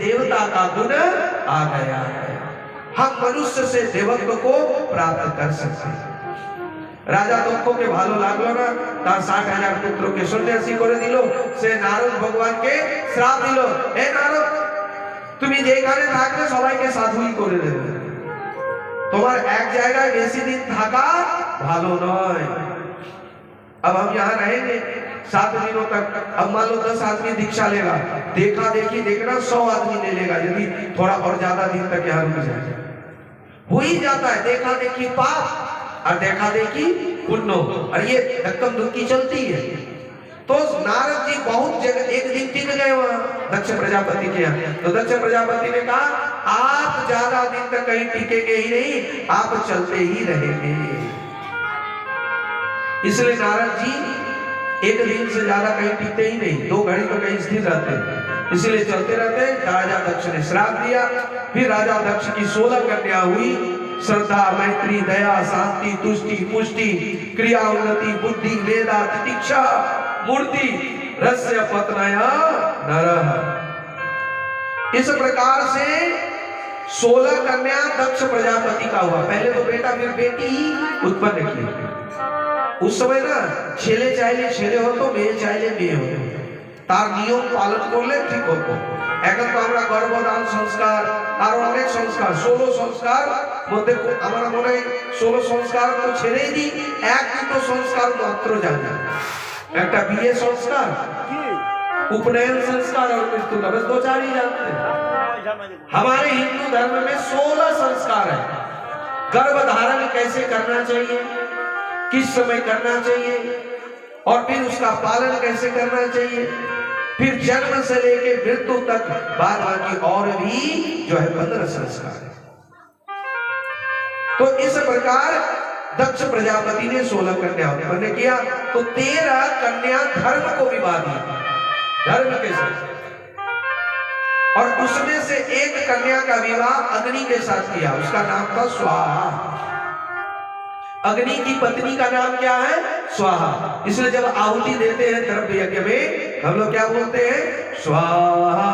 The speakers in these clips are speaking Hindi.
देवता का गुण आ गया है, हम मनुष्य से देवत्व को प्राप्त कर सकते हैं। राजा दक्ष के भालो लागलो ना तार 60,000 पुत्रों के सन्यासी करे दिलो से नारद भगवान के श्राप दिलो, हे नारद তুমি যেখানে থাকলে সবাইকে সাধুই করে দেবে, তোমার এক জায়গায় বেশি দিন থাকা ভালো নয়। अब हम यहाँ रहेंगे 7 दिनों तक, अब मान लो 10 आदमी दीक्षा लेगा, देखा देखी देखना 100 आदमी ले लेगा यदि थोड़ा और ज्यादा दिन तक यहाँ रुक जाए। हो ही जाता है देखा देखी पाप और देखा देखी पुण्य, और ये धक्कम धुक्की चलती है। तो नारद जी बहुत जगह एक दिन टिक गए वहां दक्ष प्रजापति के यहाँ, तो दक्ष प्रजापति ने कहा आप ज्यादा दिन तक कहीं टिकेंगे ही नहीं, आप चलते ही रहेंगे। इसलिए नारद जी एक दिन से ज्यादा कहीं टिकते ही नहीं, 2 घड़ी तो कहीं स्थिर रहते हैं, इसलिए चलते रहते। राजा दक्ष ने श्राप दिया, फिर राजा दक्ष की 16 कन्या हुई, श्रद्धा मैत्री दया शांति तुष्टि पुष्टि क्रिया उन्नति बुद्धि वेदा तितिक्षा मूर्ति रस्य पत्नया नरः। इस प्रकार से 16 कन्या दक्ष प्रजापति का हुआ। पहले तो बेटा फिर बेटी ही उत्पन्न की। उस समय ना ছেলে চাইলে ছেলে হতো, মেয়ে চাইলে মেয়ে হতো, তার নিয়ম পালন করলে ঠিক হতো। এখন তো আমরা গর্ভদান সংস্কার আর অনেক সংস্কার 16 সংস্কার মধ্যে আমার মনে হয় 16 সংস্কার তো ছেড়েই দিই, এক দুটো সংস্কার মাত্র জানি, একটা বিয়ে संस्कार, उपनयन संस्कार और मृत्यु का, बस 2-4 ही जानते हैं। हमारे हिंदू धर्म में 16 संस्कार है। गर्भ धारण कैसे करना चाहिए, किस समय करना चाहिए, और फिर उसका पालन कैसे करना चाहिए, फिर जन्म से लेके मृत्यु तक बाद बाकी और भी जो है 15 संस्कार है। तो इस प्रकार दक्ष प्रजापति ने 16 कन्या उत्पन्न किया, तो 13 कन्या धर्म को विवाह दी, धर्म के साथ, और उसमें से एक कन्या का विवाह अग्नि के साथ किया, उसका नाम था स्वाहा। अग्नि की पत्नी का नाम क्या है? स्वाहा। इसलिए जब आहुति देते हैं द्रव्य यज्ञ में हम लोग क्या बोलते हैं? स्वाहा।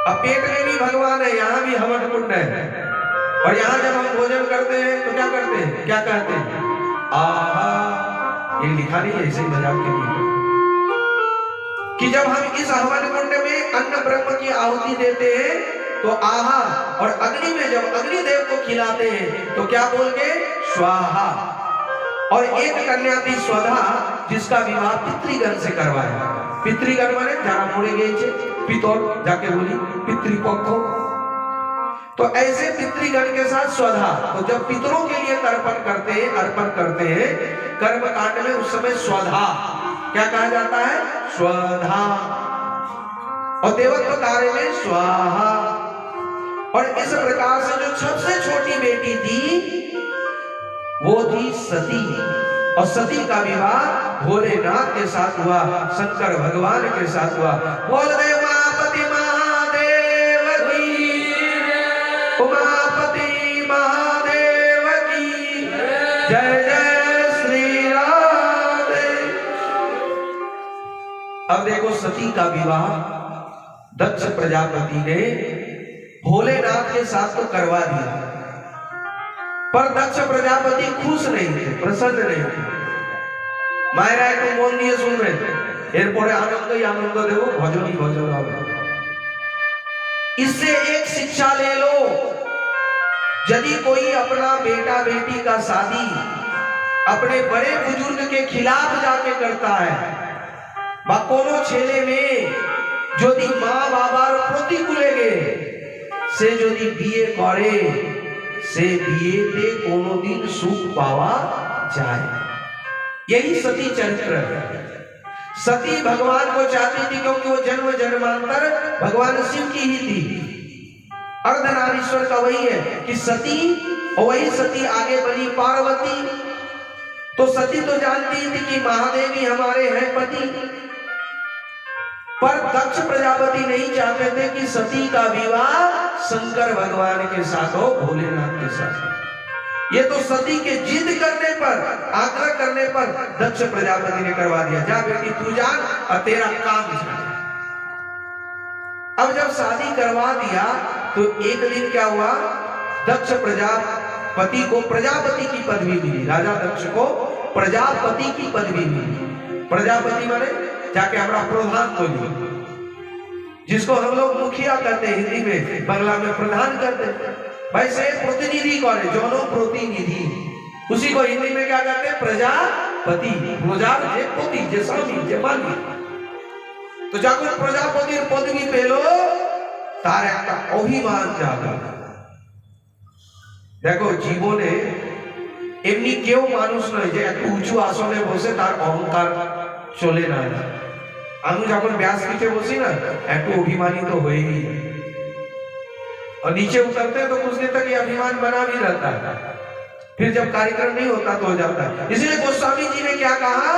अब पेट में भी भगवान है, यहाँ भी हवन कुंड है, और यहाँ जब हम भोजन करते हैं तो क्या करते हैं, क्या कहते हैं? आहा। ये लिखा नहीं है, ऐसे ही मजाक के लिए कि जब हम इस हवन कुंड में अन्न ब्रह्म की आहुति देते हैं तो आहा, और अग्नि में जब अग्निदेव को खिलाते हैं तो क्या बोल के? स्वाहा। और एक कन्या थी स्वधा, जिसका विवाह पितृगण से करवाया। पितृगण माने जाना पड़े गए पितौर जाके बोली पितृपक्ष, तो ऐसे पितृगण के साथ स्वधा। तो जब पितरों के लिए तर्पण करते हैं, अर्पण करते हैं कर्म कांड में, उस समय स्वधा क्या कहा जाता है? स्वधा। और देवत्व कार्य में स्वाहा। और इस प्रकार से जो सबसे छोटी बेटी थी वो थी सती, और सती का विवाह भोलेनाथ के साथ हुआ, शंकर भगवान के साथ हुआ। बोल दे उमापति महादेव की, उमापति महादेव की जय जय श्री राधे। अब देखो सती का विवाह दक्ष प्रजापति ने भोलेनाथ के साथ तो करवा दिया, पर दक्ष प्रजापति खुश नहीं थे, प्रसन्न नहीं थे। मायरा को मन दिए सुन रहे थे, एरपोरे आनंद ही आनंद देवो, भजन ही भजन आओ। इससे एक शिक्षा ले लो, यदि कोई अपना बेटा बेटी का शादी अपने बड़े बुजुर्ग के खिलाफ जाके करता है, बा कोनो छेले में যদি মা বাবার প্রতিকূলে গে সে যদি বিয়ে করে সে বিয়েতে কোনোদিন সুখ পাওয়া যায়। यही सती चरित्र है। सती भगवान को चाहती थी क्योंकि वो जन्म जन्मांतर भगवान शिव की ही थी। अर्धनारीश्वर का वही है कि सती, और वही सती आगे बनी पार्वती। तो सती तो जानती थी कि महादेव ही हमारे हैं पति, पर दक्ष प्रजापति नहीं चाहते थे कि सती का विवाह शंकर भगवान के साथ हो, भोलेनाथ के साथ। ये तो सती के जिद करने पर, आग्रह करने पर दक्ष प्रजापति ने करवा दिया, जा बेटी तू जान और तेरा काम जान। अब जब शादी करवा दिया तो एक दिन क्या हुआ, दक्ष प्रजापति को प्रजापति की पदवी मिली। राजा दक्ष को प्रजापति की पदवी मिली। प्रजापति माने जाके हमारा प्रधान बोली, जिसको हम लोग मुखिया कहते हैं, हिंदी में, बांग्ला में प्रधान कहते हैं। वैसे प्रतिनिधि कौन है, जोनो प्रतिनिधि, उसी को हिंदी में क्या कहते हैं, प्रजापति। प्रजा जे पति जे स्वामी जे मालिक। तो যখন প্রজাপতির পদবি পেল তার একটা অভিমান জাগলো। দেখো জীবনে এমনি কেউ মানুষ নয় যে একটু উঁচু আসনে বসে তার অহংকার চলে না। আমি যখন ব্যাসপীঠে বসি ना একটু অভিমানিত হয়েই যাই, और नीचे उतरते हैं तो कुछ देर तक ये अभिमान बना भी रहता है, फिर जब कार्यक्रम नहीं होता तो हो जाता है। इसलिए गोस्वामी जी ने क्या कहा,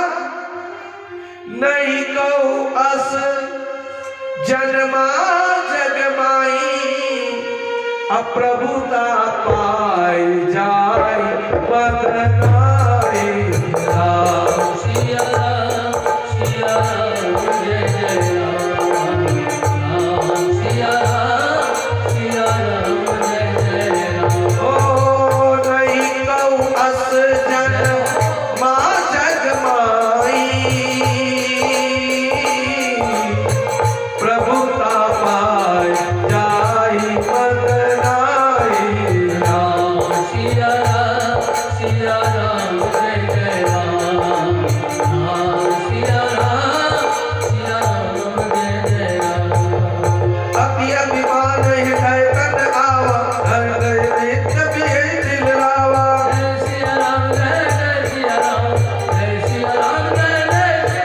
नहीं कहू अस जन्मा जगमाई, अप्रभुता पाई जाय बदनाई। राम सिया राम सिया राम जय जय राम, राम सिया राम सिया राम जय जय राम। ओ नहीं कहू अस जन्मा जगमाई, प्रभुता पाई जाय बदनाई। राम सिया राम जय जय राम, राम सिया राम जय जय राम। अति अभिमान हृदय तन आवा, हृदय नित्य दिल लावा। जय सिया राम जय सिया राम, जय सिया राम जय जय।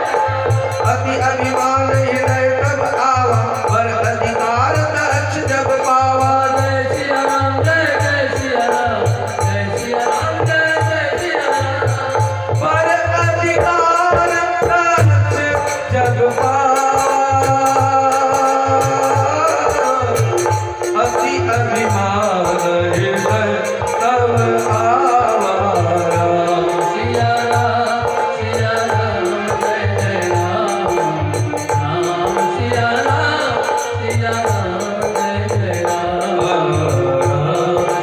अति अभिमान हृदय तब आवा, पर अधिकार दक्ष जब पावा। जय सिया राम जय सिया राम, जय सिया राम जय सिया राम। पर अधिकार दक्ष जब पावा, अति अभिमान हृदय तब आवा। राम सिया राम जय जय राम, राम सिया राम जय जय राम। राम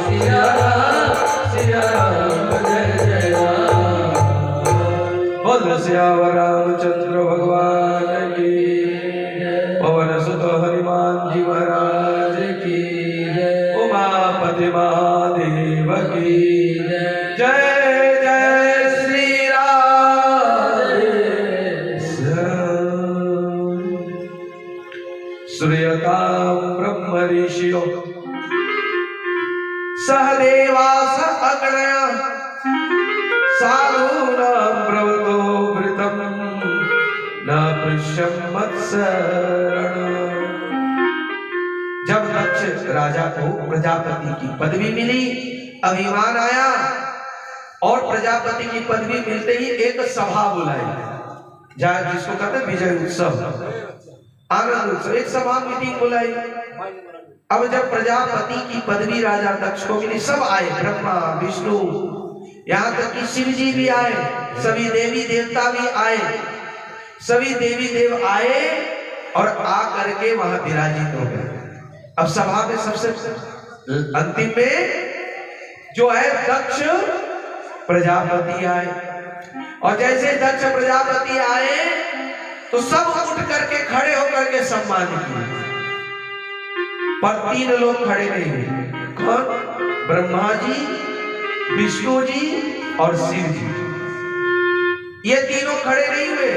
सिया राम जय जय राम। बोल सियावर रामचंद्र भगवान की, पवन सुत हनुमान जी महाराज की, उमापति महादेव की जय। जय श्री राम। श्रूयतां ब्रह्म ऋषियो सहदेवास अगणया, साधूनां ब्रवतो वृतं न पृश्यं मत्सरण। जब दक्ष राजा को प्रजापति की पदवी मिली, अभिमान आया, और प्रजापति की पदवी मिलते ही एक सभा बुलाई, जहाँ जिसको कहते हैं विजय उत्सव, आनंद उत्सव, एक सभा मीटिंग बुलाई। अब जब प्रजापति की पदवी राजा दक्ष को मिली, सब आए, ब्रह्मा विष्णु, यहाँ तक कि शिव जी भी आए, सभी देवी देवता भी आए, सभी देवी देव आए और आ करके वहां विराजित हो गए। अब सभा में सबसे अंतिम में जो है दक्ष प्रजापति आए, और जैसे दक्ष प्रजापति आए तो सब उठ करके खड़े होकर के सम्मान किए, पर 3 लोग खड़े नहीं हुए। कौन? ब्रह्मा जी, विष्णु जी और शिव जी, ये तीनों खड़े नहीं हुए।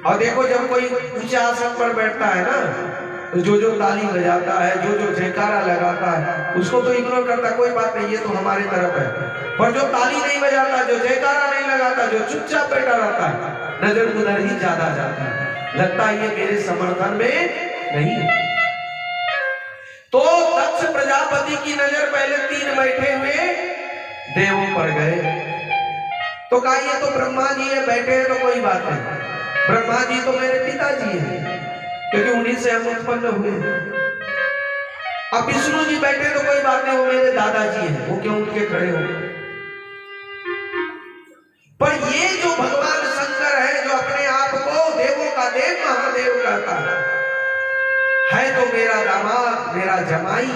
और देखो जब कोई ऊंचे आसन पर बैठता है ना, तो जो ताली बजाता है, जो जयकारा लगाता है, उसको तो इग्नोर करता, कोई बात नहीं, ये तो हमारी तरफ है। पर जो ताली नहीं बजाता, जो जयकारा नहीं लगाता, जो चुपचाप बैठा रहता है, नजर उधर ही ज्यादा जाता है, लगता है ये मेरे समर्थन में नहीं है। तो दक्ष प्रजापति की नजर पहले 3 बैठे हुए देवों पर गए, तो कहा ये तो ब्रह्मा जी है, बैठे हैं तो कोई बात नहीं, ब्रह्मा जी तो मेरे पिताजी हैं, क्योंकि उन्हीं से हम उत्पन्न हुए। अब विष्णु जी बैठे तो कोई बात नहीं, वो मेरे दादाजी हैं, वो क्यों उठ के खड़े हो। पर ये जो भगवान शंकर है, जो अपने आप को देवों का देव महादेव कहता है, है तो मेरा दामाद, मेरा जमाई,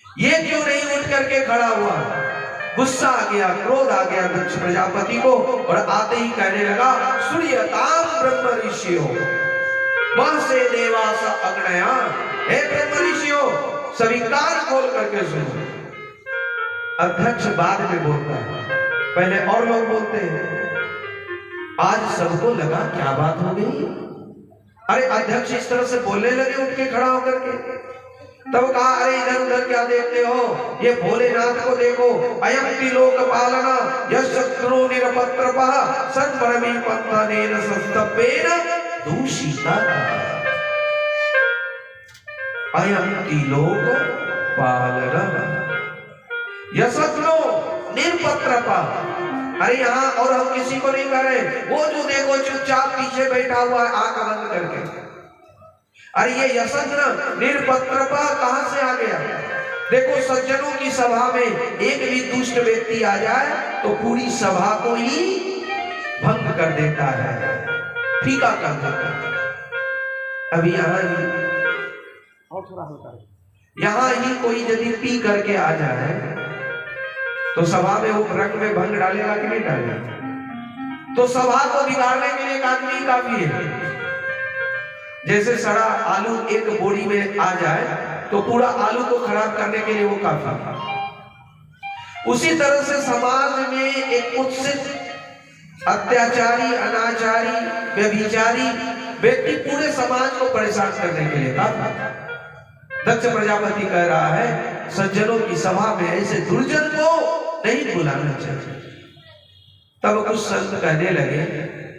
ये क्यों नहीं उठ करके खड़ा हुआ? गुस्सा आ गया, क्रोध आ गया दक्ष प्रजापति को, और आते ही कहने लगा, सूर्यताम ब्रह्म ऋषियों वह से देवास अग्नया। हे ब्रह्म ऋषियों, सभी कान खोल करके सुनो। अध्यक्ष बाद में बोलता है, पहले और लोग बोलते हैं। आज सबको लगा क्या बात हो गई, अरे अध्यक्ष इस तरह से बोलने लगे उठ के खड़ा होकर के। तब कहा, अरे इधर उधर क्या देखते हो, ये भोलेनाथ को देखो। अयम त्रिलोक पालना यश शत्रु निरपत्रपः सन्मरमी पंथनेन संस्तप्पेन दूषिता। अयम त्रिलोक पालना यशस्नो निरपत्रपः। अरे यहाँ और हम किसी को नहीं कर रहे, वो जो देखो चुपचाप पीछे बैठा हुआ है आंख बंद करके। अरे ये यशस्न निरपत्रपः कहां से आ गया? देखो सज्जनों की सभा में एक भी दुष्ट व्यक्ति आ जाए तो पूरी सभा को ही भंग कर देता है, फीका कर देता है। अभी यहाँ ही कोई यदि पी करके आ जाए तो सभा में वो रंग में भंग डालेगा कि नहीं डालेगा? तो सभा को बिगाड़ने के लिए एक आदमी काफी है। जैसे सड़ा आलू एक बोरी में आ जाए तो पूरा आलू को खराब करने के लिए वो काफी है। उसी तरह से समाज में एक कुत्सित, अत्याचारी, अनाचारी, व्यभिचारी व्यक्ति पूरे समाज को परेशान करने के लिए काफी है। दक्ष प्रजापति कह रहा है, सज्जनों की सभा में ऐसे दुर्जन को नहीं बुलाना चाहिए। तब कुछ संत कहने लगे,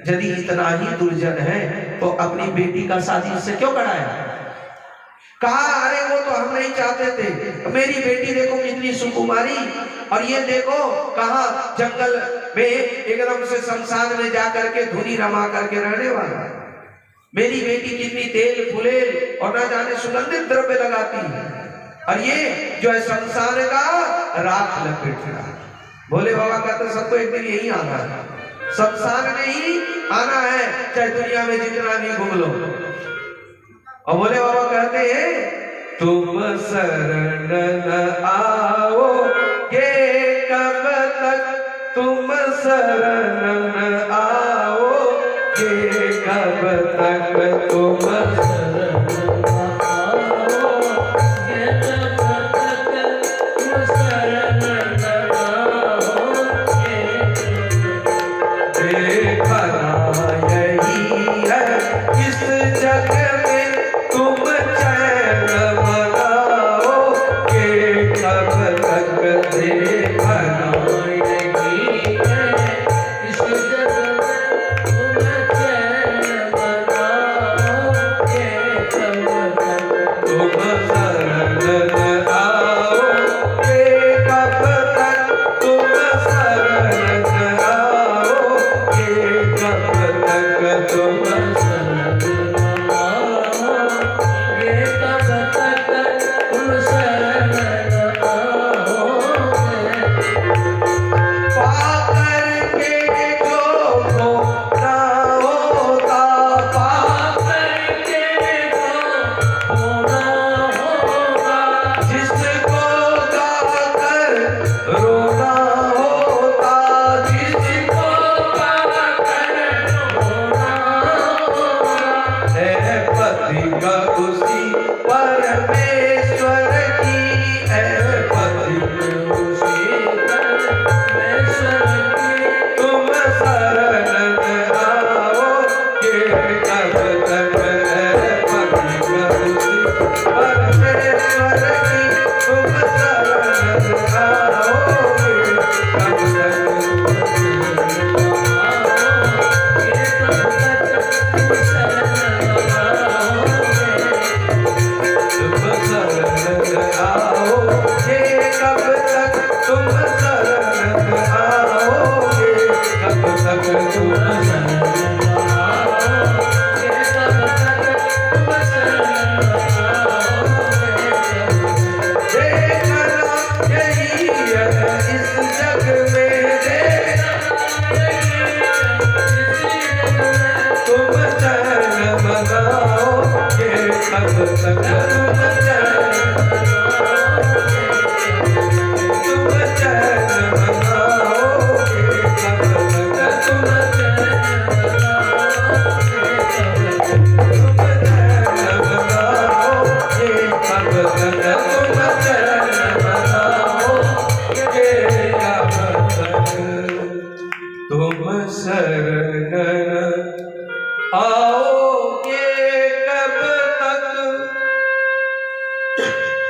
यदि इतना ही दुर्जन है तो अपनी बेटी का शादी इससे क्यों कराया? कहा, अरे वो तो हम नहीं चाहते थे, मेरी बेटी देखो कितनी सुकुमारी, और ये देखो कहा जंगल में एकदम से शमशान में जाकर के धुनी रमा करके रहने वाला। मेरी बेटी कितनी तेल फुलेल और न जाने सुगंधित द्रव्य लगाती है, और ये जो है शमशान का राख लपेट रहा है। भोले बाबा कहते सबको एक दिन यही आना है, शमशान में ही आना है, चाहे दुनिया में जितना भी घूम लो। और भोले बाबा कहते हैं, तुम शरण न आओ ये कब तक, तुम शरण न आओ ये कब तक, तुम शरण न आओ ये कब तक, तुम शरण न आओ ये कब तक। देखना यही है इस जग में, तुम चैन मनाओ ये कब तक। देखना यही है इस जग में, तुम चैन मनाओ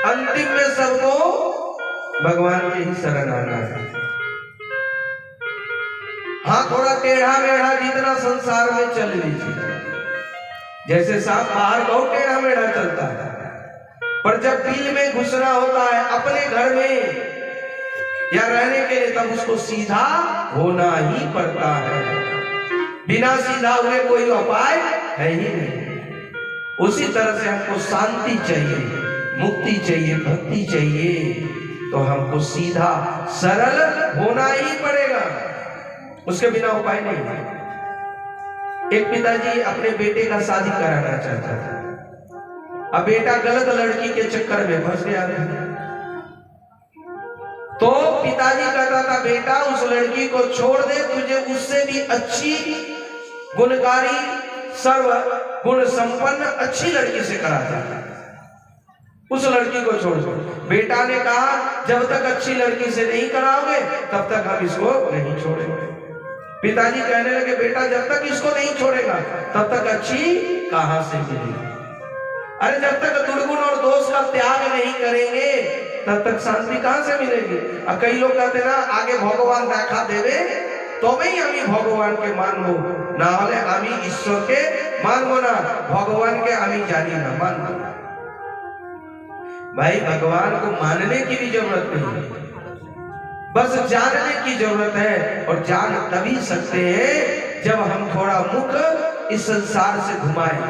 अंतिम में सबको भगवान के ही शरण आना है। हाँ, थोड़ा टेढ़ा मेढ़ा जितना संसार में चल लीजिए, जैसे सांप बाहर बहुत टेढ़ा मेढ़ा चलता है, पर जब दिल में घुसना होता है अपने घर में या रहने के लिए, तब उसको सीधा होना ही पड़ता है। बिना सीधा हुए कोई उपाय है ही नहीं। उसी तरह से हमको शांति चाहिए, मुक्ति चाहिए, भक्ति चाहिए, तो हमको सीधा सरल होना ही पड़ेगा, उसके बिना उपाय नहीं है। एक पिताजी अपने बेटे का शादी कराना चाहता था। अब बेटा गलत लड़की के चक्कर में फंस गया, तो पिताजी कहता था बेटा उस लड़की को छोड़ दे, तुझे उससे भी अच्छी गुणकारी सर्व गुण संपन्न अच्छी लड़की से कराता है, उस लड़की को छोड़ दो। बेटा ने कहा जब तक अच्छी लड़की से नहीं कराओगे तब तक हम इसको नहीं छोड़ेंगे। पिताजी कहने लगे बेटा जब तक इसको नहीं छोड़ेगा तब तक अच्छी कहां से मिलेगी? अरे जब तक दुर्गुण और दोष का त्याग नहीं करेंगे तब तक शांति कहां से मिलेगी? और कई लोग कहते ना आगे भगवान देखा देवे तबेई आमी भगवान के मानबो, ना हले आमी ईश्वर के मानबो ना, भगवान के आमी जानी ना मानबो। भाई भगवान को मानने की भी जरूरत नहीं है, बस जानने की जरूरत है। और जान तभी सकते हैं जब हम थोड़ा मुख इस संसार से घुमाएं।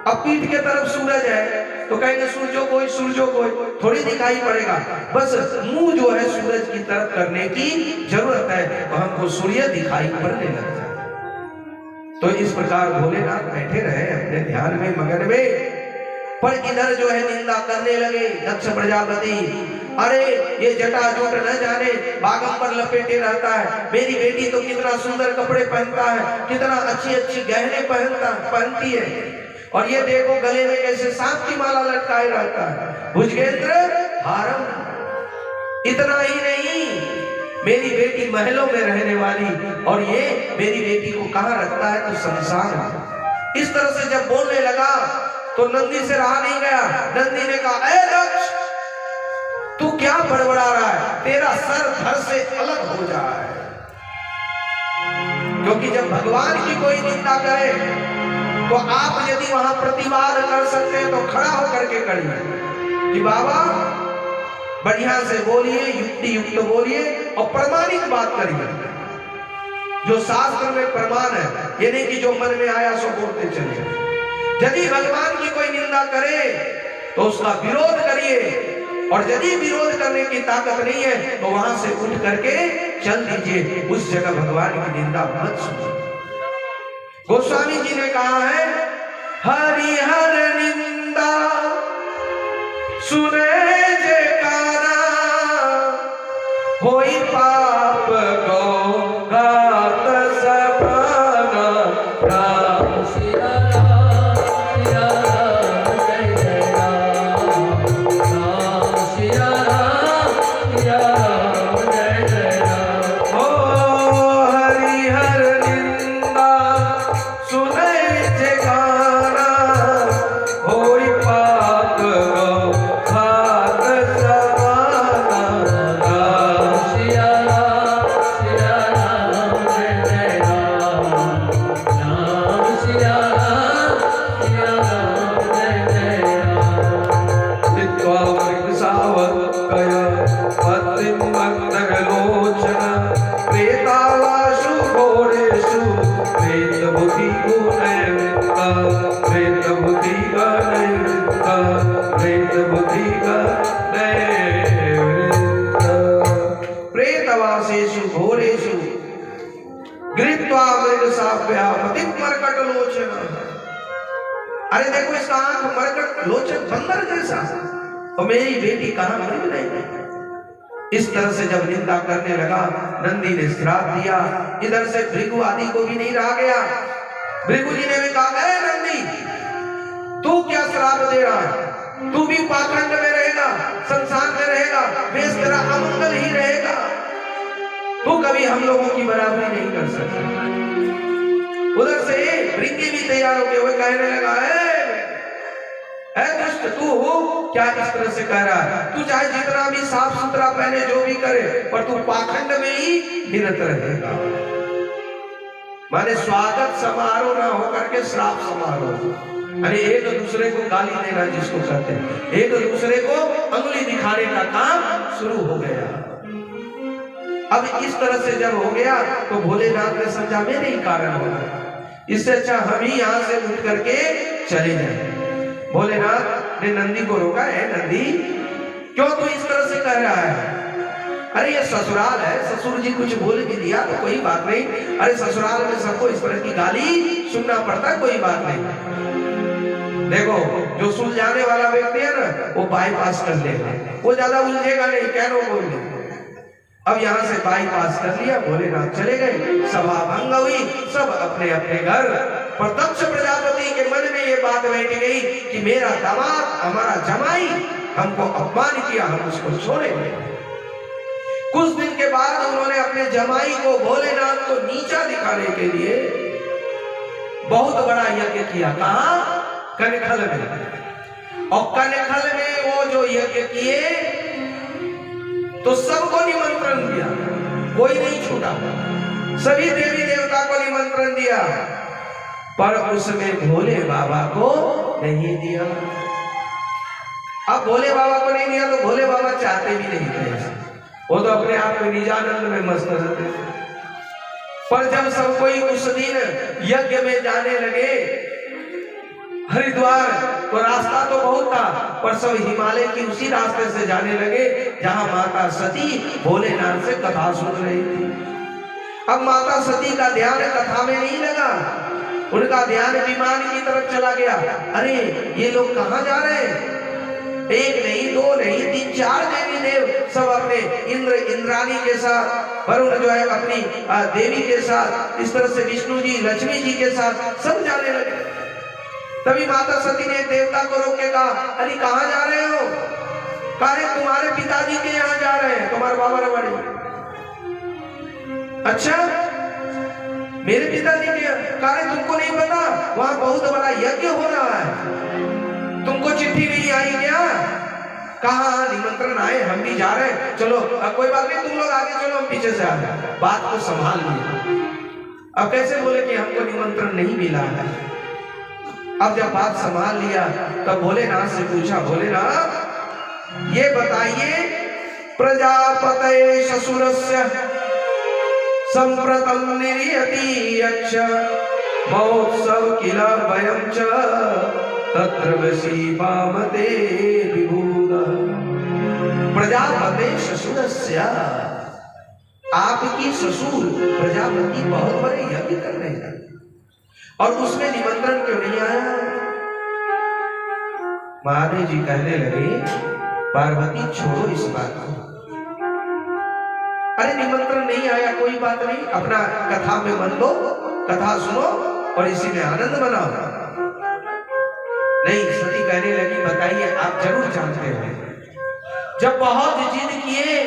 अब पीठ के तरफ सूरज है तो कहेंगे सूरजो कोई थोड़ी दिखाई पड़ेगा, बस मुंह जो है सूरज की तरफ करने की जरूरत है तो हमको सूर्य दिखाई पड़ने लगता है। तो इस प्रकार भोलेनाथ बैठे रहे अपने ध्यान में मगन में, पर इधर जो है निंदा करने लगे दक्ष प्रजापति। अरे ये जटाजूट न जाने बागंबर लपेटे रहता है, मेरी बेटी तो कितना सुंदर कपड़े पहनता है, कितना अच्छी अच्छी गहने पहनती है, और ये देखो गले में कैसे सांप की माला लटकाए रहता है, भुजगेंद्र हारम। इतना ही नहीं, मेरी बेटी महलों में रहने वाली, और ये मेरी बेटी को कहां रखता है तो शमशान में। इस तरह से जब बोलने लगा तो नंदी से रहा नहीं गया। नंदी ने कहा ए दक्ष तू क्या बड़बड़ा रहा है, तेरा सर धड़ से अलग हो जाए। क्योंकि जब भगवान की कोई निंदा करे तो आप यदि वहां प्रतिवाद कर सकते हैं तो खड़ा होकर के करिए कि बाबा बढ़िया से बोलिए, युक्ति युक्त बोलिए और प्रमाणिक बात करिए, जो शास्त्र में प्रमाण है, ये नहीं कि जो मन में आया सो बोलते चले। यदि भगवान की कोई निंदा करे तो उसका विरोध करिए, और यदि विरोध करने की ताकत नहीं है तो वहां से उठ करके चल दीजिए, उस जगह भगवान की निंदा मत सुनिए। गोस्वामी जी ने कहा है हरिहर निंदा सुने जयकारा, होई पाप को गात सभाना, राम सिया राम सिया राम जय जय राम, राम सिया राम सिया राम जय जय राम। ओ हरिहर निंदा सुने जयकारा, होई पाप को घात सभाना, राम सिया राम जय जय राम, राम सिया राम जय जय राम। दित्वा वृक्षावत्कया पतिं मन्दगलोचना, प्रेतावासु घोरेषु प्रेतबुद्धि गुणैर्वृत्ता, प्रेतबुद्धि गुणैर्वृत्ता, प्रेतबुद्धि गुणैर्वृत्ता। प्रेतवासेषु घोरेषु गृहीत्वा मृगसाभ्या पतिं मर्कटलोचना। अरे देखो इसका आंख मरकट लोचन बंदर जैसा, और मेरी बेटी कहां मरी नहीं। इस तरह से जब निंदा करने लगा, नंदी ने श्राप दिया। इधर से भृगु आदि को भी नहीं रहा गया। भृगु जी ने भी कहा, ए नंदी, तू क्या श्राप दे रहा है? तू भी पाखंड में रहेगा, संसार में रहेगा, बेस तेरा अमंगल ही रहेगा। तू कभी हम लोगों की बराबरी नहीं कर सकता। उधर से भृंगी भी तैयार हो गए, वो कहने लगा, ए दुष्ट, तू क्या इस तरह से कह रहा है? तू चाहे जितना भी साफ सुथरा पहने, जो भी करे, पर तू पाखंड में ही निरत रहेगा। माने स्वागत समारोह ना होकर के श्राप समारोह। अरे एक दूसरे को गाली देना जिसको कहते हैं, एक दूसरे को अंगुली दिखाने का काम शुरू हो गया। अब इस तरह से जब हो गया तो भोलेनाथ ने समझा मेरे ही कारण होगा, इससे अच्छा हम ही यहाँ से उठ करके चले जाए। भोलेनाथ ने नंदी को रोका, है नंदी, क्यों तू इस तरह से कह रहा है? अरे ये ससुराल है, ससुर जी कुछ बोल भी दिया तो कोई बात नहीं। अरे ससुराल में सबको इस तरह की गाली सुनना पड़ता, कोई बात नहीं। देखो जो सुलझाने वाला व्यक्ति है ना, वो बाईपास कर लेगा, वो ज्यादा उलझेगा नहीं, कहनो बोल। अब यहाँ से बाईपास कर लिया, भोलेनाथ चले गए, सभा भंग हुई, सब अपने अपने घर। पर दक्ष प्रजापति के मन में ये बात बैठ गई कि मेरा दामाद, हमारा जमाई हमको अपमान किया, हम उसको छोड़ेंगे। कुछ दिन के बाद उन्होंने अपने जमाई को, भोलेनाथ को नीचा दिखाने के लिए बहुत बड़ा यज्ञ किया। कहाँ? कनखल में। और कनखल में वो जो यज्ञ किए तो सबको निमंत्रण दिया, कोई नहीं छूटा, सभी देवी देवता को निमंत्रण दिया, पर उसमें भोले बाबा को नहीं दिया। अब भोले बाबा को नहीं दिया तो भोले बाबा चाहते भी नहीं थे, वो तो अपने आप में निजानंद में मस्त रहते। पर जब सब कोई उस दिन यज्ञ में जाने लगे हरिद्वार, तो रास्ता तो बहुत था, पर सब हिमालय की उसी रास्ते से जाने लगे जहां माता सती भोलेनाथ से कथा सुन रही थी। अब माता सती का ध्यान कथा में नहीं लगा, उनका ध्यान विमान की तरफ चला गया। अरे ये लोग कहाँ जा रहे हैं? एक नहीं, दो नहीं, 3-4 देवी देव सब अपने इंद्र इंद्राणी के साथ, वरुण जो है अपनी देवी के साथ, इस तरह से विष्णु जी, लक्ष्मी जी के साथ सब जाने लगे। तभी माता सती ने देवता को रोक के कहा, अरे कहाँ जा रहे हो? कहा तुम्हारे पिताजी के यहाँ जा रहे हैं, तुम्हारे बाबा रवाड़ी। अच्छा, मेरे पिताजी के यहाँ? कहा तुमको नहीं पता, वहां बहुत बड़ा यज्ञ हो रहा है, तुमको चिट्ठी नहीं आई क्या? कहा निमंत्रण आए, हम भी जा रहे हैं, चलो कोई बात नहीं, तुम लोग आगे चलो, हम पीछे से आ गए। बात को संभाल लिया। अब कैसे बोले कि हमको निमंत्रण नहीं मिला है? अब जब बात संभाल लिया तब भोलेनाथ से पूछा, भोलेनाथ ये बताइए, प्रजापते ससुरस्य संप्रतम निर्यति यक्ष महोत्सव किला वयं च तत्र वशी पामते विभूद। प्रजापते ससुरस्य, आपकी ससुर प्रजापति बहुत बड़े यज्ञ कर रहे हैं और उसमें निमंत्रण क्यों नहीं आया? महादेव जी कहने लगे, पार्वती छोड़ो इस बात को, अरे निमंत्रण नहीं आया कोई बात नहीं, अपना कथा में मन दो, कथा सुनो और इसी में आनंद मनाओ। नहीं, सती कहने लगी, बताइए, आप जरूर जानते हैं। जब बहुत जिद किए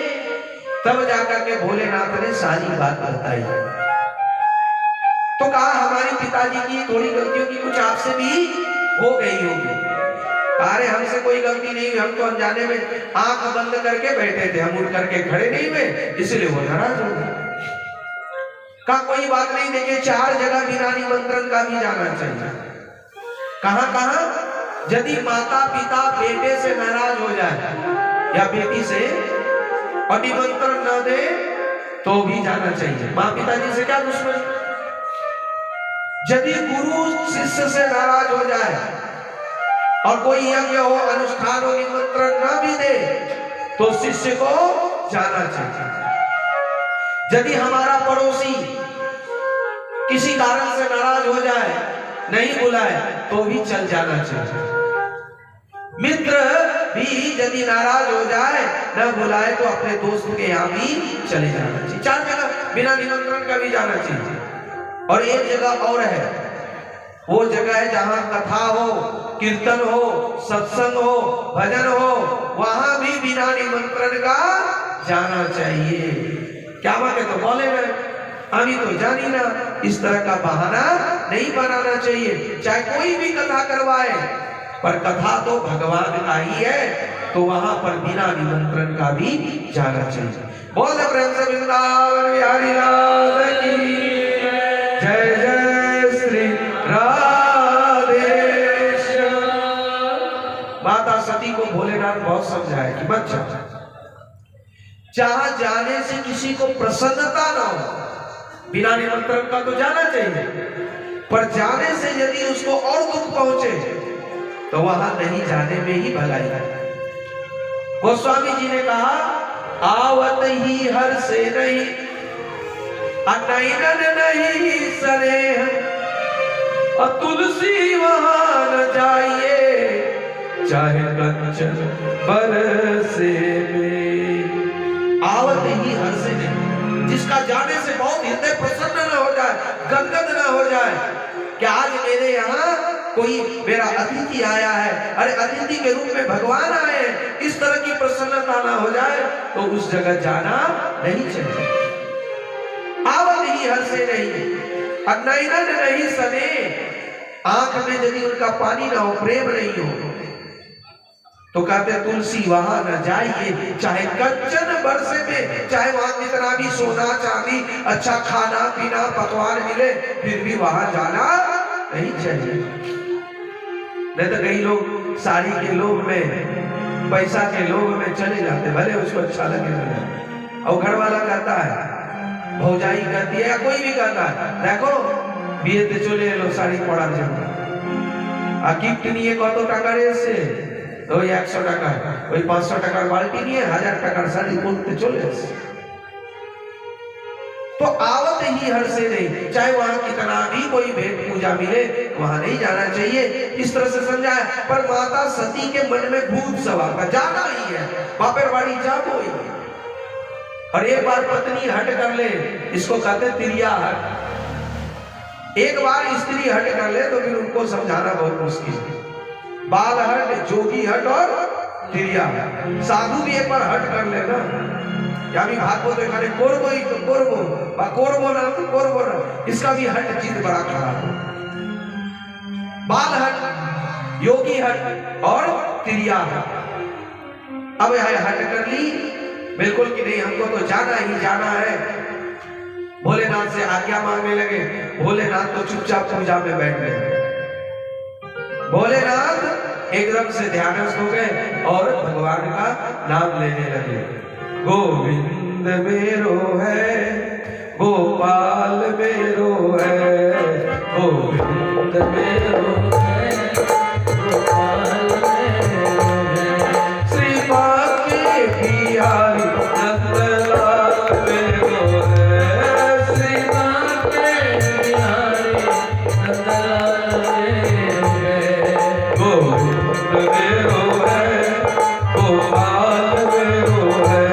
तब जाकर के भोलेनाथ ने सारी बात बताई। तो कहा हमारे पिताजी की थोड़ी गलतियों की कुछ आपसे भी हो गई होगी। अरे हमसे कोई गलती नहीं हुई, हम तो अनजाने में आंख बंद करके बैठे थे, हम उठ करके खड़े नहीं हुए, इसलिए वो नाराज हो गए। कहा कोई बात नहीं, देखिए 4 जगह बिना निमंत्रण का भी जाना चाहिए। कहां कहां? यदि माता पिता बेटे से नाराज हो जाए या बेटी से और निमंत्रण न दे तो भी जाना चाहिए। माँ पिताजी से क्या दुश्मनी? यदि गुरु शिष्य से नाराज हो जाए और कोई यज्ञ हो, अनुष्ठान हो, निमंत्रण न भी दे तो शिष्य को जाना चाहिए। यदि हमारा पड़ोसी किसी कारण से नाराज हो जाए नहीं बुलाए तो भी चल जाना चाहिए। मित्र भी यदि नाराज हो जाए, न बुलाए तो अपने दोस्त के यहाँ भी चले जाना चाहिए। 4 जगह बिना निमंत्रण का भी जाना चाहिए। और एक जगह और है, वो जगह है जहाँ कथा हो, कीर्तन हो, सत्संग हो, भजन हो, वहां भी बिना निमंत्रण का जाना चाहिए। क्या बात है, तो बोले ना अभी तो जानी ना, इस तरह का बहाना नहीं बनाना चाहिए। चाहे कोई भी कथा करवाए, पर कथा तो भगवान का ही है, तो वहां पर बिना निमंत्रण का भी जाना चाहिए। बोल प्रेम से वृंदावन बिहारी लाल की जय जय श्री राधे। माता सती को भोलेनाथ बहुत समझाया कि मत जाओ, जहां जाने से किसी को प्रसन्नता ना हो, बिना निमंत्रण का तो जाना चाहिए, पर जाने से यदि उसको और दुख पहुंचे तो वहां नहीं जाने में ही भलाई है। गोस्वामी जी ने कहा, आवत ही हर से नहीं, अनैनन नहीं सने, और तुलसी वहां न जाइए, चाहे कंचन बरसे में। आवत ही हर से नहीं, जिसका जाने से बहुत हृदय प्रसन्न न हो जाए, गदगद न हो जाए कि आज मेरे यहाँ कोई मेरा अतिथि आया है, अरे अतिथि के रूप में भगवान आए हैं, इस तरह की प्रसन्नता ना हो जाए तो उस जगह जाना नहीं चाहिए। आवत ही हर से नहीं, अनैनन नहीं सने, आंख में यदि उनका पानी ना हो, प्रेम नहीं हो, तो कहते तुलसी वहां न जाइए, चाहे कंचन बरसे में, चाहे वहां कितना भी सोना चांदी अच्छा खाना पीना पकवान मिले, फिर भी वहां जाना नहीं चाहिए। नहीं तो कई लोग साड़ी के लोभ में, पैसा के लोभ में चले जाते, भले उसको अच्छा लगे ना, और घर वाला कहता है, भौजाई कहती है या कोई भी कहता है, देखो বিয়েতে চলে এলো শাড়ি পরার জন্য, আর গিফট নিয়ে কত টাকা এসেছে, ওই 100 টাকা, ওই 500 টাকার বালতি নিয়ে 1000 টাকার শাড়ি পরতে চলে এসেছে। तो आवत ही हर से नहीं, चाहे वहां कितना भी कोई भेंट पूजा मिले, वहां नहीं जाना चाहिए। इस तरह से समझाया। पर माता सती के मन में भूत सवार था, जाना ही है, बापेर बाड़ी जाबो ही। और एक बार पत्नी हट कर ले, इसको कहते तिरिया हट। एक बार स्त्री हट कर ले तो फिर उनको समझाना बहुत मुश्किल है। बाल हट, जोगी हट और तिरिया हट। साधु भी एक बार हट कर ले ना, আমি ভাববো তো এখানে করবোই তো করবো, বা করবো না তো করবো না, इसका भी हट जिद बड़ा खराब है। बाल हट, योगी हट और तिरिया हट। अब यह हट कर ली बिल्कुल कि नहीं, हमको तो जाना ही जाना है। भोलेनाथ से आज्ञा मांगने लगे। भोलेनाथ तो चुपचाप पूजा में बैठ गए। भोलेनाथ एकदम से ध्यानस्थ हो गए और भगवान का नाम लेने लगे। गोविंद मेरो है, गोपाल मेरो है, गोविंद मेरो है, गोपाल मेरो है, श्री बाके बिहारी नंदलाल मेरो है, श्री बाके बिहारी नंदलाल मेरो है, गोविंद मेरो है, गोपाल मेरो है,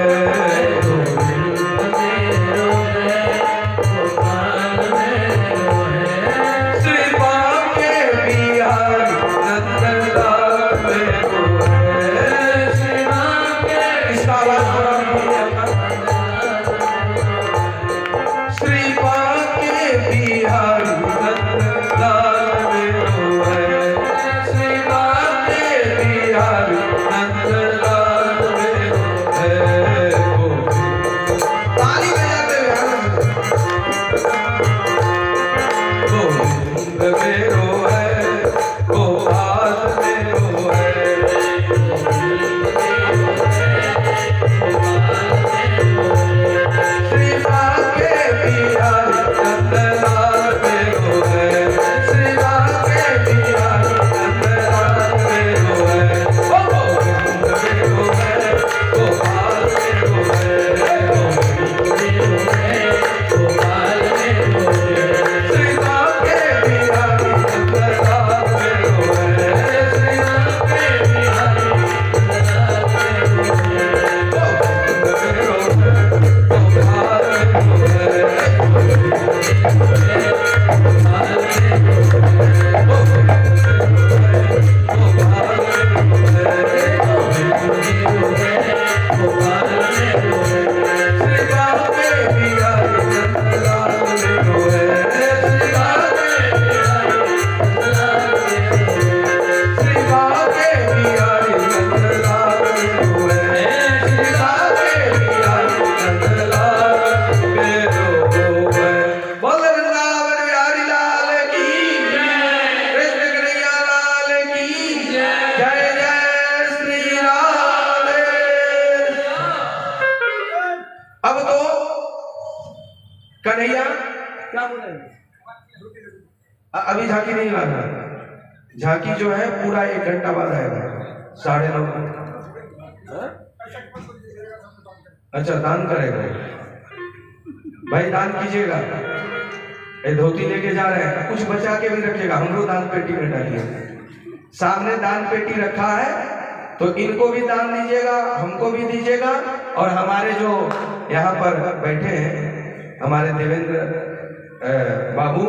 कन्हैया क्या बोले? अभी झांकी नहीं लाना, झांकी जो है पूरा 1 घंटा बाद आएगा, 9:30। अच्छा दान करेगा भाई, दान कीजिएगा। ये धोती लेके जा रहे हैं, कुछ बचा के भी रखिएगा, हम लोग दान पेटी में डालिए। सामने दान पेटी रखा है तो इनको भी दान दीजिएगा, हमको भी दीजिएगा, और हमारे जो यहाँ पर बैठे हैं हमारे देवेंद्र बाबू